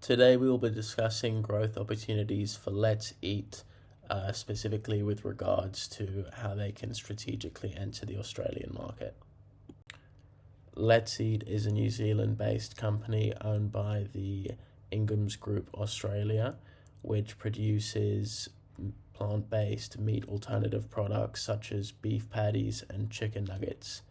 Today we will be discussing growth opportunities for Let's Eat, specifically with regards to how they can strategically enter the Australian market. Let's Eat is a New Zealand-based company owned by the Ingham's Group Australia, which produces plant-based meat alternative products such as beef patties and chicken nuggets.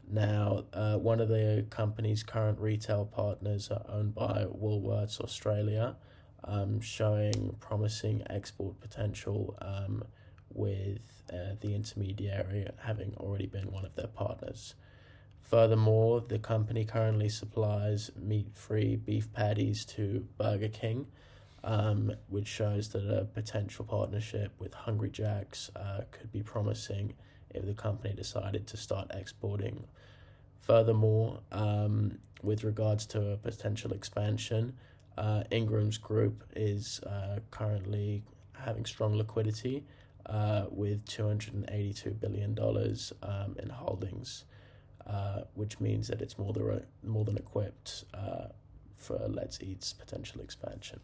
Now, one of the company's current retail partners are owned by Woolworths Australia, showing promising export potential, with the intermediary having already been one of their partners. Furthermore, the company currently supplies meat-free beef patties to Burger King, which shows that a potential partnership with Hungry Jack's could be promising if the company decided to start exporting. Furthermore, with regards to a potential expansion, Ingram's Group is currently having strong liquidity with $282 billion in holdings, which means that it's more than equipped for Let's Eat's potential expansion.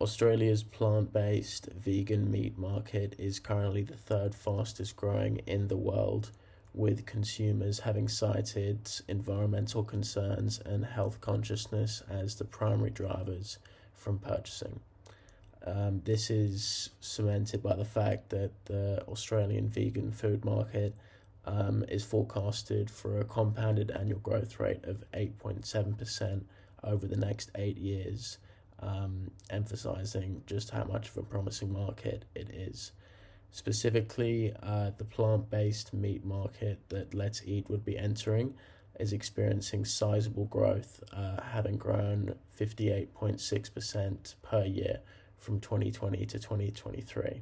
Australia's plant-based vegan meat market is currently the third fastest growing in the world, with consumers having cited environmental concerns and health consciousness as the primary drivers from purchasing. This is cemented by the fact that the Australian vegan food market is forecasted for a compounded annual growth rate of 8.7% over the next 8 years, emphasizing just how much of a promising market it is. Specifically, the plant-based meat market that Let's Eat would be entering is experiencing sizable growth, having grown 58.6% per year from 2020 to 2023.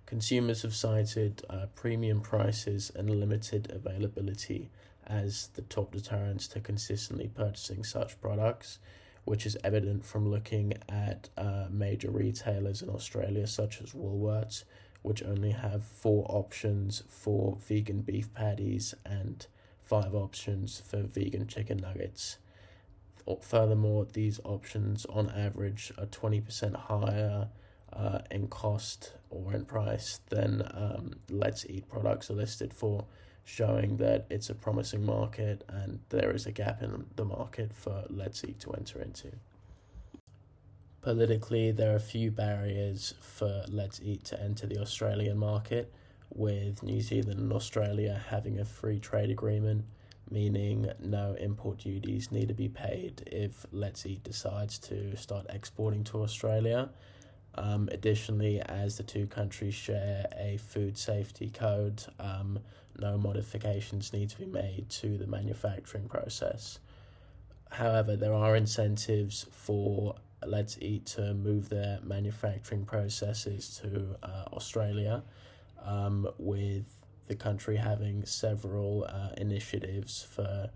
Consumers have cited premium prices and limited availability as the top deterrents to consistently purchasing such products, which is evident from looking at major retailers in Australia such as Woolworths, which only have 4 options for vegan beef patties and 5 options for vegan chicken nuggets. Furthermore, these options on average are 20% higher in cost or in price than Let's Eat products are listed for, showing that it's a promising market and there is a gap in the market for Let's Eat to enter into. Politically, there are few barriers for Let's Eat to enter the Australian market, with New Zealand and Australia having a free trade agreement, meaning no import duties need to be paid if Let's Eat decides to start exporting to Australia. Additionally, as the two countries share a food safety code, no modifications need to be made to the manufacturing process. However, there are incentives for Let's Eat to move their manufacturing processes to Australia, with the country having several initiatives for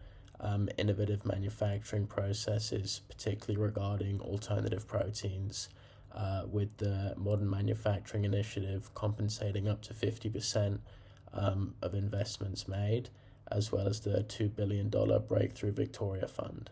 innovative manufacturing processes, particularly regarding alternative proteins, with the Modern Manufacturing Initiative compensating up to 50% of investments made, as well as the $2 billion Breakthrough Victoria Fund.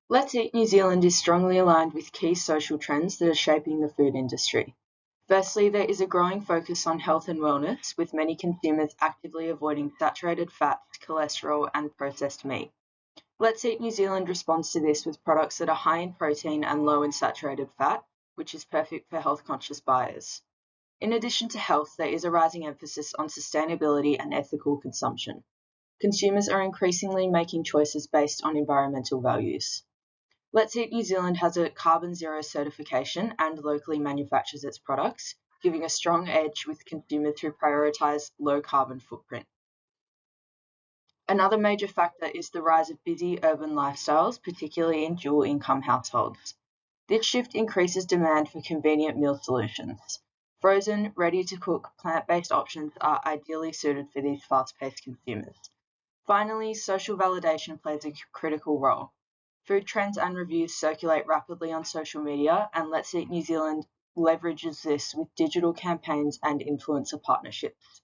Let's Eat New Zealand is strongly aligned with key social trends that are shaping the food industry. Firstly, there is a growing focus on health and wellness, with many consumers actively avoiding saturated fats, cholesterol, and processed meat. Let's Eat New Zealand responds to this with products that are high in protein and low in saturated fat, which is perfect for health-conscious buyers. In addition to health, there is a rising emphasis on sustainability and ethical consumption. Consumers are increasingly making choices based on environmental values. Let's Eat New Zealand has a carbon zero certification and locally manufactures its products, giving a strong edge with consumers who prioritise low carbon footprint. Another major factor is the rise of busy urban lifestyles, particularly in dual income households. This shift increases demand for convenient meal solutions. Frozen, ready to cook, plant based options are ideally suited for these fast paced consumers. Finally, social validation plays a critical role. Food trends and reviews circulate rapidly on social media, and Let's Eat New Zealand leverages this with digital campaigns and influencer partnerships.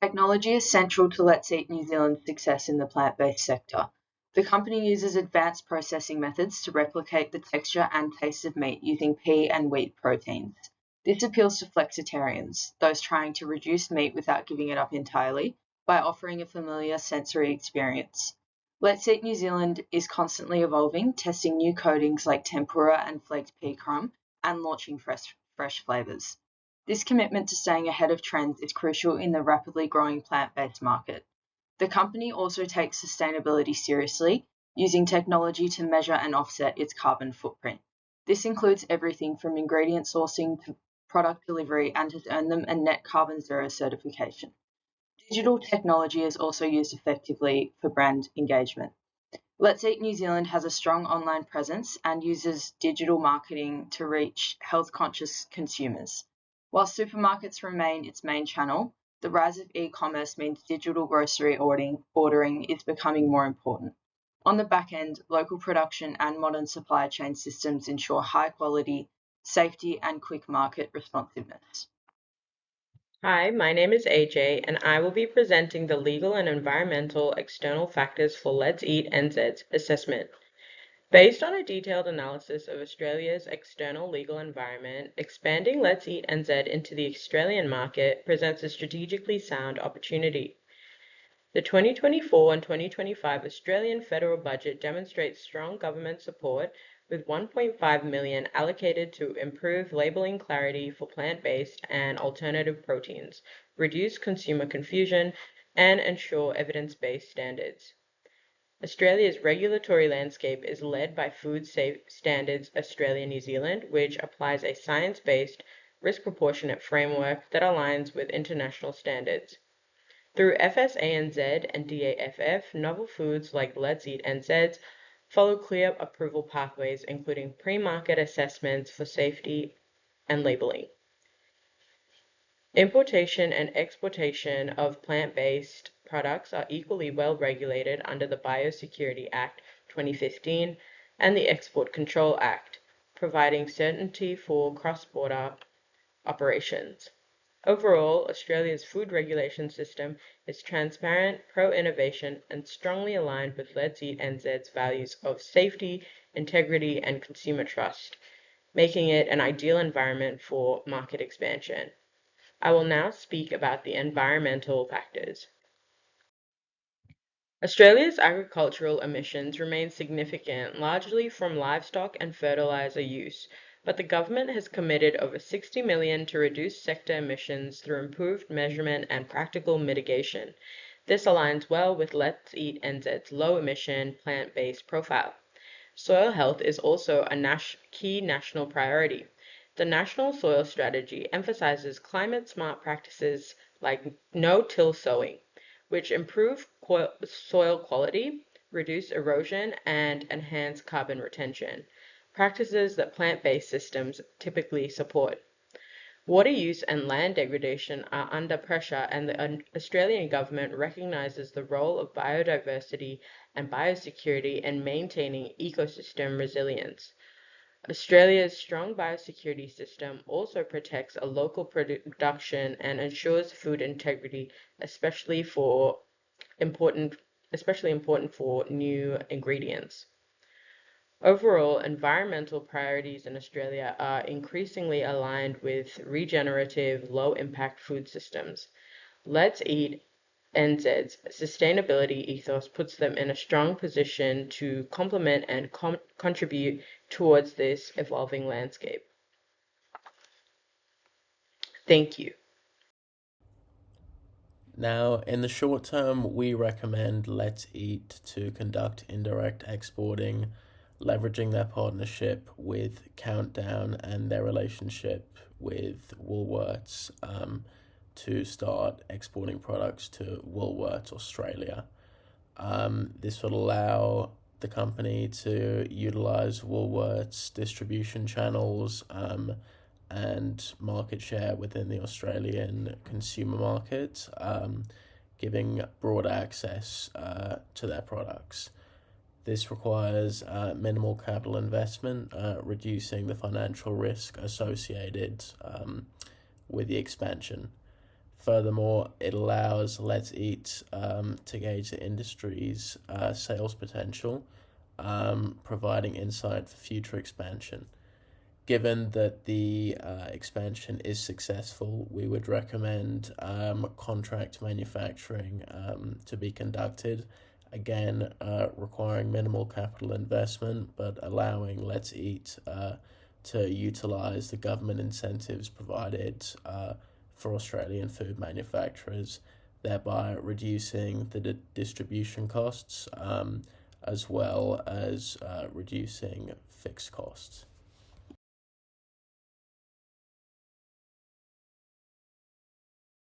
Technology is central to Let's Eat New Zealand's success in the plant-based sector. The company uses advanced processing methods to replicate the texture and taste of meat using pea and wheat proteins. This appeals to flexitarians, those trying to reduce meat without giving it up entirely, by offering a familiar sensory experience. Let's Eat New Zealand is constantly evolving, testing new coatings like tempura and flaked pea crumb, and launching fresh flavours. This commitment to staying ahead of trends is crucial in the rapidly growing plant-based market. The company also takes sustainability seriously, using technology to measure and offset its carbon footprint. This includes everything from ingredient sourcing to product delivery and has earned them a net carbon zero certification. Digital technology is also used effectively for brand engagement. Let's Eat New Zealand has a strong online presence and uses digital marketing to reach health conscious consumers. While supermarkets remain its main channel, the rise of e commerce means digital grocery ordering is becoming more important. On the back end, local production and modern supply chain systems ensure high quality, safety, and quick market responsiveness. Hi, my name is AJ, and I will be presenting the legal and environmental external factors for Let's Eat NZ's assessment. Based on a detailed analysis of Australia's external legal environment, expanding Let's Eat NZ into the Australian market presents a strategically sound opportunity. The 2024 and 2025 Australian federal budget demonstrates strong government support, with 1.5 million allocated to improve labelling clarity for plant-based and alternative proteins, reduce consumer confusion, and ensure evidence-based standards. Australia's regulatory landscape is led by Food Standards Australia New Zealand, which applies a science-based, risk-proportionate framework that aligns with international standards. Through FSANZ and DAFF, novel foods like Let's Eat NZ's follow clear approval pathways, including pre-market assessments for safety and labeling. Importation and exportation of plant-based products are equally well regulated under the Biosecurity Act 2015 and the Export Control Act, providing certainty for cross-border operations. Overall, Australia's food regulation system is transparent, pro-innovation, and strongly aligned with Let's Eat NZ's values of safety, integrity, and consumer trust, making it an ideal environment for market expansion. I will now speak about the environmental factors. Australia's agricultural emissions remain significant, largely from livestock and fertiliser use, but the government has committed over 60 million to reduce sector emissions through improved measurement and practical mitigation. This aligns well with Let's Eat NZ's low-emission, plant-based profile. Soil health is also a key national priority. The National Soil Strategy emphasizes climate-smart practices like no-till sowing, which improve soil quality, reduce erosion, and enhance carbon retention, practices that plant-based systems typically support. Water use and land degradation are under pressure, and the Australian government recognises the role of biodiversity and biosecurity in maintaining ecosystem resilience. Australia's strong biosecurity system also protects a local production and ensures food integrity, important especially important for new ingredients. Overall, environmental priorities in Australia are increasingly aligned with regenerative, low-impact food systems. Let's Eat NZ's sustainability ethos puts them in a strong position to complement and contribute towards this evolving landscape. Thank you. Now, in the short term, we recommend Let's Eat to conduct indirect exporting, leveraging their partnership with Countdown and their relationship with Woolworths to start exporting products to Woolworths Australia. This would allow the company to utilize Woolworths distribution channels and market share within the Australian consumer market, giving broad access to their products. This requires minimal capital investment, reducing the financial risk associated with the expansion. Furthermore, it allows Let's Eat to gauge the industry's sales potential, providing insight for future expansion. Given that the expansion is successful, we would recommend contract manufacturing to be conducted, again requiring minimal capital investment, but allowing Let's Eat to utilize the government incentives provided for Australian food manufacturers, thereby reducing the distribution costs as well as reducing fixed costs.